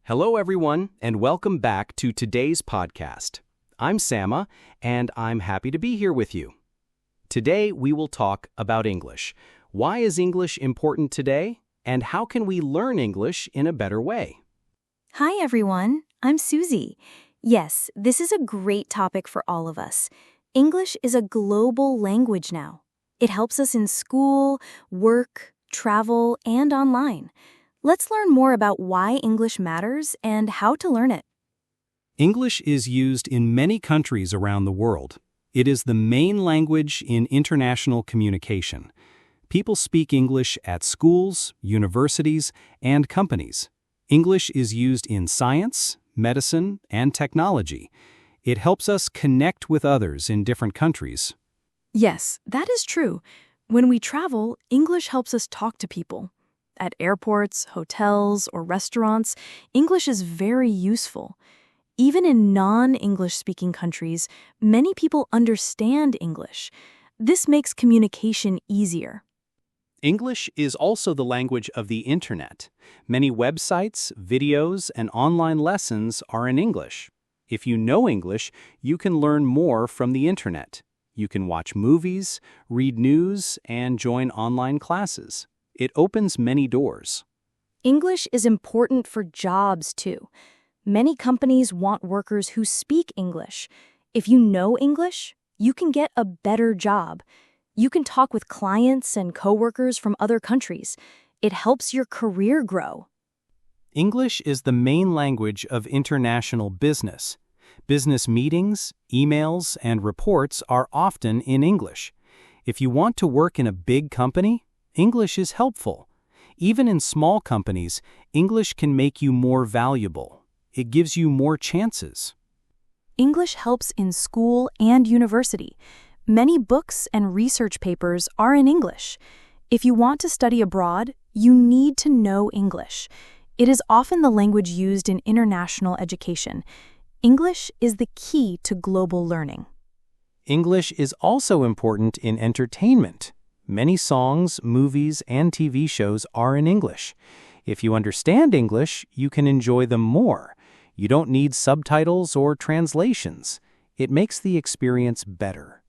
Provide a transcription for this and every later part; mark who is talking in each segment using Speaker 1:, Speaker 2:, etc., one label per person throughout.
Speaker 1: Hello, everyone, and welcome back to today's podcast. I'm Sama, and I'm happy to be here with you. Today, we will talk about English. Why is English important today, and how can we learn English in a better way?
Speaker 2: Hi, everyone. I'm Susie. Yes, this is a great topic for all of us. English is a global language now. It helps us in school, work, travel, and online. Let's learn more about why English matters and how to learn it.
Speaker 1: English is used in many countries around the world. It is the main language in international communication. People speak English at schools, universities, and companies. English is used in science, medicine, and technology. It helps us connect with others in different countries.
Speaker 2: Yes, that is true. When we travel, English helps us talk to people. At airports, hotels, or restaurants, English is very useful. Even in non-English speaking countries, many people understand English. This makes communication easier.
Speaker 1: English is also the language of the internet. Many websites, videos, and online lessons are in English. If you know English, you can learn more from the internet. You can watch movies, read news, and join online classes. It opens many doors.
Speaker 2: English is important for jobs, too. Many companies want workers who speak English. If you know English, you can get a better job. You can talk with clients and coworkers from other countries. It helps your career grow.
Speaker 1: English is the main language of international business. Business meetings, emails, and reports are often in English. If you want to work in a big company, English is helpful. Even in small companies, English can make you more valuable. It gives you more chances.
Speaker 2: English helps in school and university. Many books and research papers are in English. If you want to study abroad, you need to know English. It is often the language used in international education. English is the key to global learning.
Speaker 1: English is also important in entertainment. Many songs, movies, and TV shows are in English. If you understand English, you can enjoy them more. You don't need subtitles or translations. It makes the experience better.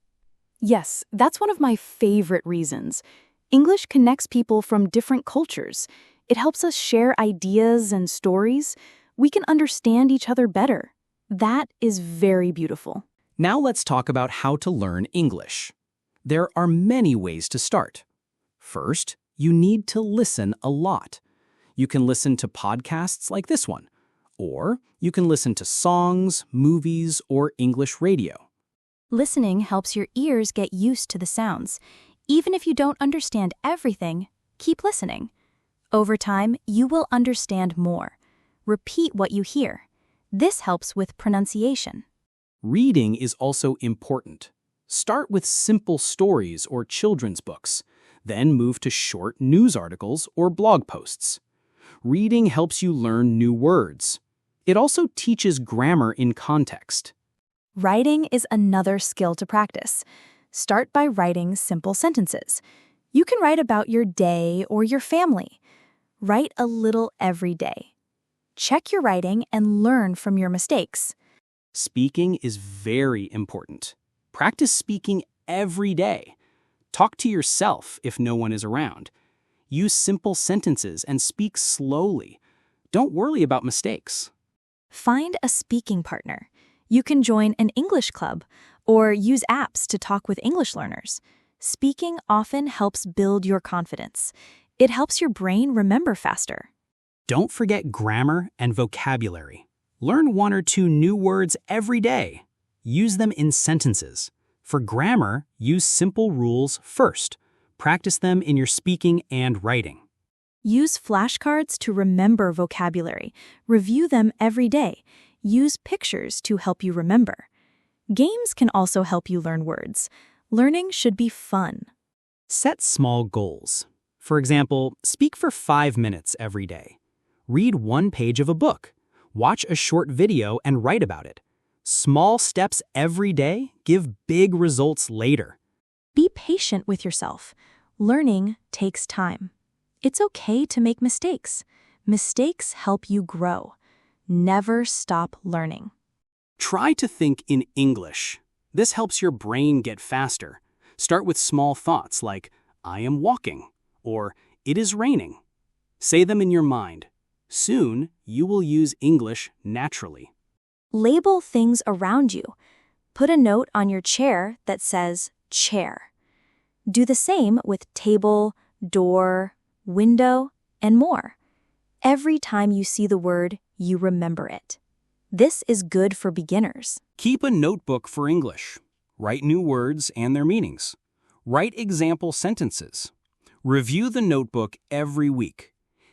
Speaker 2: Yes, that's one of my favorite reasons. English connects people from different cultures. It helps us share ideas and stories. We can understand each other better. That is very beautiful.
Speaker 1: Now let's talk about how to learn English. There are many ways to start. First, you need to listen a lot. You can listen to podcasts like this one, or you can listen to songs, movies, or English radio.
Speaker 2: Listening helps your ears get used to the sounds. Even if you don't understand everything, keep listening. Over time, you will understand more. Repeat what you hear. This helps with pronunciation.
Speaker 1: Reading is also important. Start with simple stories or children's books, then move to short news articles or blog posts. Reading helps you learn new words. It also teaches grammar in context.
Speaker 2: Writing is another skill to practice. Start by writing simple sentences. You can write about your day or your family. Write a little every day. Check your writing and learn from your mistakes.
Speaker 1: Speaking is very important. Practice speaking every day. Talk to yourself if no one is around. Use simple sentences and speak slowly. Don't worry about mistakes.
Speaker 2: Find a speaking partner. You can join an English club or use apps to talk with English learners. Speaking often helps build your confidence. It helps your brain remember faster.
Speaker 1: Don't forget grammar and vocabulary. Learn one or two new words every day. Use them in sentences. For grammar, use simple rules first. Practice them in your speaking and writing.
Speaker 2: Use flashcards to remember vocabulary. Review them every day. Use pictures to help you remember. Games can also help you learn words. Learning should be fun.
Speaker 1: Set small goals. For example, speak for 5 minutes every day. Read one page of a book. Watch a short video and write about it. Small steps every day give big results later.
Speaker 2: Be patient with yourself. Learning takes time. It's okay to make mistakes. Mistakes help you grow. Never stop learning.
Speaker 1: Try to think in English. This helps your brain get faster. Start with small thoughts like, I am walking, or it is raining. Say them in your mind. Soon, you will use English naturally.
Speaker 2: Label things around you. Put a note on your chair that says chair. Do the same with table, door, window, and more. Every time you see the word, you remember it. This is good for beginners.
Speaker 1: Keep a notebook for English. Write new words and their meanings. Write example sentences. Review the notebook every week.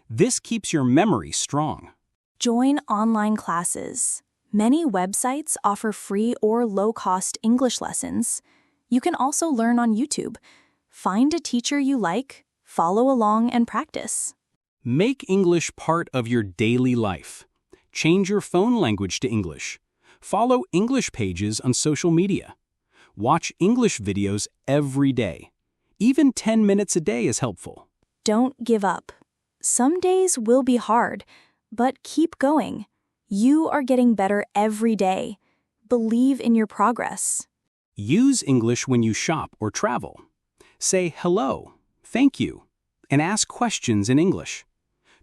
Speaker 1: This keeps your memory strong.
Speaker 2: Join online classes. Many websites offer free or low-cost English lessons. You can also learn on YouTube. Find a teacher you like, follow along, and practice.
Speaker 1: Make English part of your daily life. Change your phone language to English. Follow English pages on social media. Watch English videos every day. Even 10 minutes a day is helpful.
Speaker 2: Don't give up. Some days will be hard, but keep going. You are getting better every day. Believe in your progress.
Speaker 1: Use English when you shop or travel. Say hello, thank you, and ask questions in English.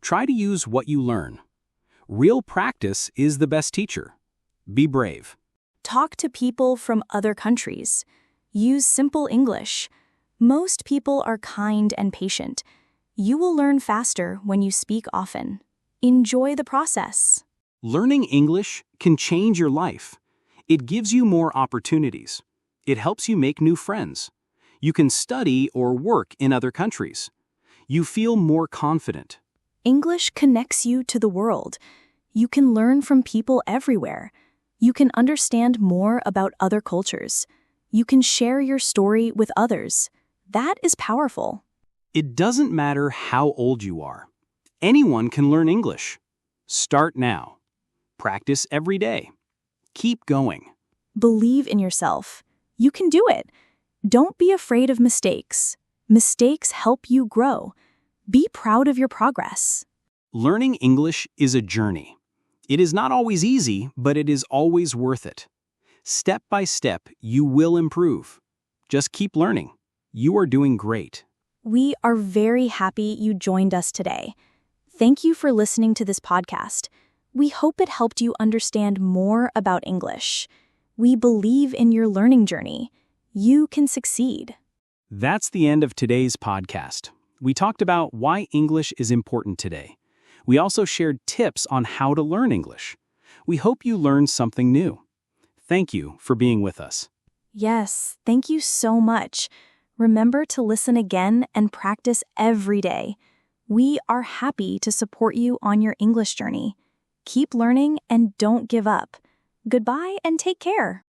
Speaker 1: Try to use what you learn. Real practice is the best teacher. Be brave.
Speaker 2: Talk to people from other countries. Use simple English. Most people are kind and patient. You will learn faster when you speak often. Enjoy the process.
Speaker 1: Learning English can change your life. It gives you more opportunities. It helps you make new friends. You can study or work in other countries. You feel more confident.
Speaker 2: English connects you to the world. You can learn from people everywhere. You can understand more about other cultures. You can share your story with others. That is powerful.
Speaker 1: It doesn't matter how old you are. Anyone can learn English. Start now. Practice every day. Keep going.
Speaker 2: Believe in yourself. You can do it. Don't be afraid of mistakes. Mistakes help you grow. Be proud of your progress.
Speaker 1: Learning English is a journey. It is not always easy, but it is always worth it. Step by step, you will improve. Just keep learning. You are doing great.
Speaker 2: We are very happy you joined us today. Thank you for listening to this podcast. We hope it helped you understand more about English. We believe in your learning journey. You can succeed.
Speaker 1: That's the end of today's podcast. We talked about why English is important today. We also shared tips on how to learn English. We hope you learned something new. Thank you for being with us.
Speaker 2: Yes, thank you so much. Remember to listen again and practice every day. We are happy to support you on your English journey. Keep learning and don't give up. Goodbye and take care.